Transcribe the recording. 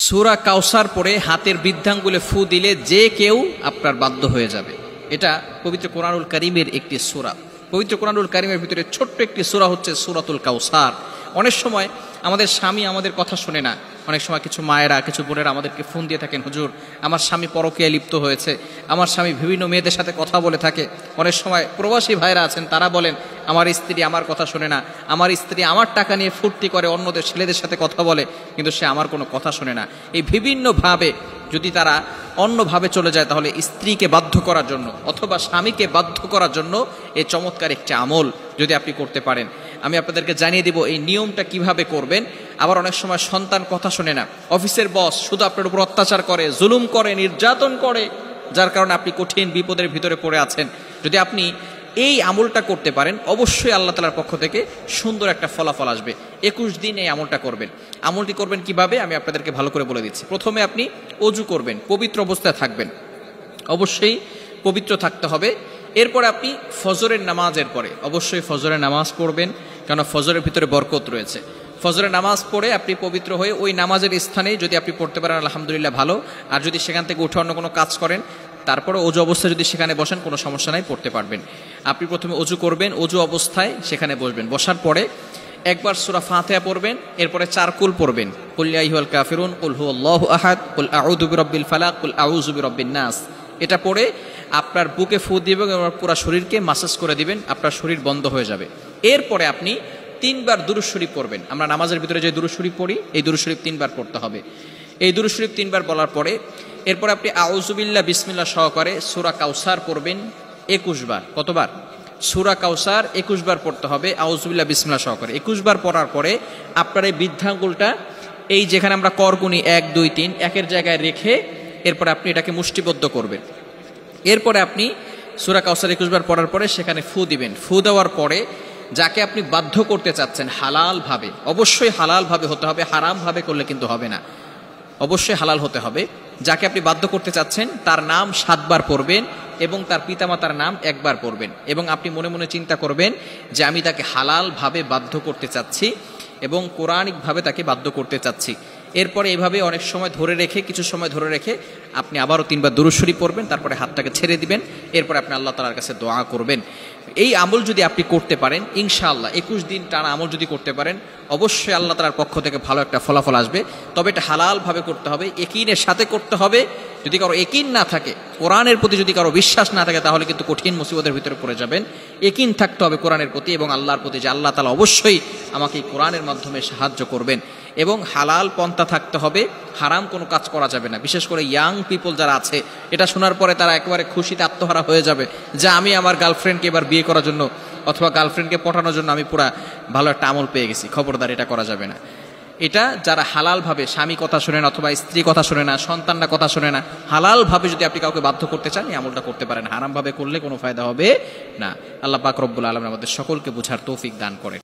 সূরা কাউসার পড়ে হাতের বৃদ্ধাঙ্গুলে ফু দিলে যে কেউ আপনার বাধ্য হয়ে যাবে। এটা পবিত্র কোরআনুল কারীমের একটি সূরা। পবিত্র কোরআনুল কারীমের ভিতরে ছোট্ট একটি সূরা হচ্ছে সূরাতুল কাউসার। অনেক সময় আমাদের স্বামী আমাদের কথা শোনে না। অনেক সময় কিছু মায়েরা, কিছু বোনেরা আমাদেরকে ফোন দিয়ে থাকেন, হুজুর আমার স্বামী পরকীয়ায় লিপ্ত হয়েছে, আমার স্বামী বিভিন্ন মেয়েদের সাথে কথা বলে থাকে। অনেক সময় প্রবাসী ভাইরা আছেন, তারা বলেন আমার স্ত্রী আমার কথা শোনে না, আমার স্ত্রী আমার টাকা নিয়ে ফুর্তি করে অন্যদের ছেলেদের সাথে কথা বলে, কিন্তু সে আমার কোনো কথা শোনে না। এই বিভিন্নভাবে যদি তারা অন্যভাবে চলে যায়, তাহলে স্ত্রীকে বাধ্য করার জন্য অথবা স্বামীকে বাধ্য করার জন্য এই চমৎকার একটি আমল যদি আপনি করতে পারেন, আমি আপনাদেরকে জানিয়ে দিব এই নিয়মটা কিভাবে করবেন। আবার অনেক সময় সন্তান কথা শোনে না, অফিসের বস শুধু আপনার উপর অত্যাচার করে, জুলুম করে, নির্যাতন করে, যার কারণে আপনি কঠিন বিপদের ভিতরে পড়ে আছেন। যদি আপনি এই আমলটা করতে পারেন, অবশ্যই আল্লাহ তাআলার পক্ষ থেকে সুন্দর একটা ফলাফল আসবে। 21 দিন এই আমলটা করবেন। আমলটি করবেন কিভাবে আমি আপনাদেরকে ভালো করে বলে দিচ্ছি। প্রথমে আপনি অজু করবেন, পবিত্র অবস্থায় থাকবেন, অবশ্যই পবিত্র থাকতে হবে। এরপরে আপনি ফজরের নামাজের পরে অবশ্যই ফজরের নামাজ পড়বেন, কারণ ফজরের ভিতরে বরকত রয়েছে। ফজরের নামাজ পড়ে আপনি পবিত্র হয়ে ওই নামাজের স্থানে যদি আপনি পড়তে পারেন আলহামদুলিল্লাহ ভালো, আর যদি সেখান থেকে উঠে অন্য কোনো কাজ করেন, তারপরে অজু অবস্থায় যদি সেখানে বসেন কোনো সমস্যা নাই, পড়তে পারবেন। আপনি প্রথমে অজু করবেন, অজু অবস্থায় সেখানে বসবেন, বসার পরে একবার সূরা ফাতিহা পড়বেন, এরপরে 4 কুল পড়বেন, কুল ইয়া আইয়ুহাল কাফিরুন, কুল হুয়াল্লাহু আহাদ, কুল আউযু বিরাব্বিল ফালাক, কুল আউযু বিরাব্বিন নাস। এটা পড়ে আপনার বুকে ফু দিবেন এবং পুরো শরীরকে মাসাজ করে দিবেন, আপনার শরীর বন্ধ হয়ে যাবে। এরপরে আপনি 3 বার দুরূদ শরীফ পড়বেন। আমরা নামাজের ভিতরে যে দুরূদ শরীফ পড়ি, এই দুরূদ শরীফ 3 বার পড়তে হবে। এই দুরূদ শরীফ 3 বার বলার পরে এরপর আপনি আউযু বিল্লাহ বিসমিল্লাহ সহকারে সূরা কাউসার পড়বেন 21 বার। কতবার? সূরা কাউসার 21 বার পড়তে হবে আউযু বিল্লাহ বিসমিল্লাহ সহকারে। 21 বার পড়ার পরে আপনার এই বৃদ্ধাঙ্গুলটা এই যেখানে আমরা করগুনি 1 2 3 একের জায়গায় রেখে এরপর আপনি এটাকে মুষ্টিবদ্ধ করবেন। এরপরে আপনি সূরা কাউসার 21 বার পড়ার পরে সেখানে ফু দিবেন। ফু দেওয়ার পরে যাকে আপনি বাধ্য করতে চাচ্ছেন হালালভাবে, অবশ্যই হালালভাবে হতে হবে, হারামভাবে করলে কিন্তু হবে না, অবশ্যই হালাল হতে হবে। যাকে আপনি বাধ্য করতে চাচ্ছেন তার নাম 7 বার পড়বেন এবং তার পিতামাতার নাম 1 বার পড়বেন, এবং আপনি মনে মনে চিন্তা করবেন যে আমি তাকে হালালভাবে বাধ্য করতে চাচ্ছি এবং কোরআনিকভাবে তাকে বাধ্য করতে চাচ্ছি। এরপরে এভাবে অনেক সময় ধরে রেখে, কিছু সময় ধরে রেখে আপনি আবারও 3 বার দুরূদ শরীফ পড়বেন, তারপরে হাতটাকে ছেড়ে দিবেন, এরপরে আপনি আল্লাহ তাআলার কাছে দোয়া করবেন। এই আমল যদি আপনি করতে পারেন ইনশাআল্লাহ 21 দিন টানা আমল যদি করতে পারেন, অবশ্যই আল্লাহ তাআলার পক্ষ থেকে ভালো একটা ফলাফল আসবে। তবে এটা হালালভাবে করতে হবে, ইয়াকিনের সাথে করতে হবে। যদি কারো ইয়াকিন না থাকে, কোরআনের প্রতি যদি কারো বিশ্বাস না থাকে, তাহলে কিন্তু কঠিন মুসিবতের ভিতরে পড়ে যাবেন। ইয়াকিন থাকতে হবে কোরআনের প্রতি এবং আল্লাহর প্রতি, যে আল্লাহ তাআলা অবশ্যই আমাকে এই কোরআনের মাধ্যমে সাহায্য করবেন। এবং হালাল পন্থা থাকতে হবে, হারাম কোনো কাজ করা যাবে না। বিশেষ করে ইয়াং পিপল যারা আছে, এটা শোনার পরে তারা একেবারে খুশিতে আত্মহারা হয়ে যাবে যে আমি আমার গার্লফ্রেন্ডকে এবার বিয়ে করার জন্য অথবা গার্লফ্রেন্ডকে পটানোর জন্য আমি পুরা ভালো একটা আমল পেয়ে গেছি। খবরদার, এটা করা যাবে না। এটা যারা হালালভাবে, স্বামী কথা শোনে না অথবা স্ত্রী কথা শোনে না, সন্তানরা কথা শোনে না, হালালভাবে যদি আপনি কাউকে বাধ্য করতে চান এই আমলটা করতে পারেন। হারামভাবে করলে কোনো ফায়দা হবে না। আল্লাহ পাক রব্বুল আলামিন আমাদের সকলকে বুঝার তৌফিক দান করেন।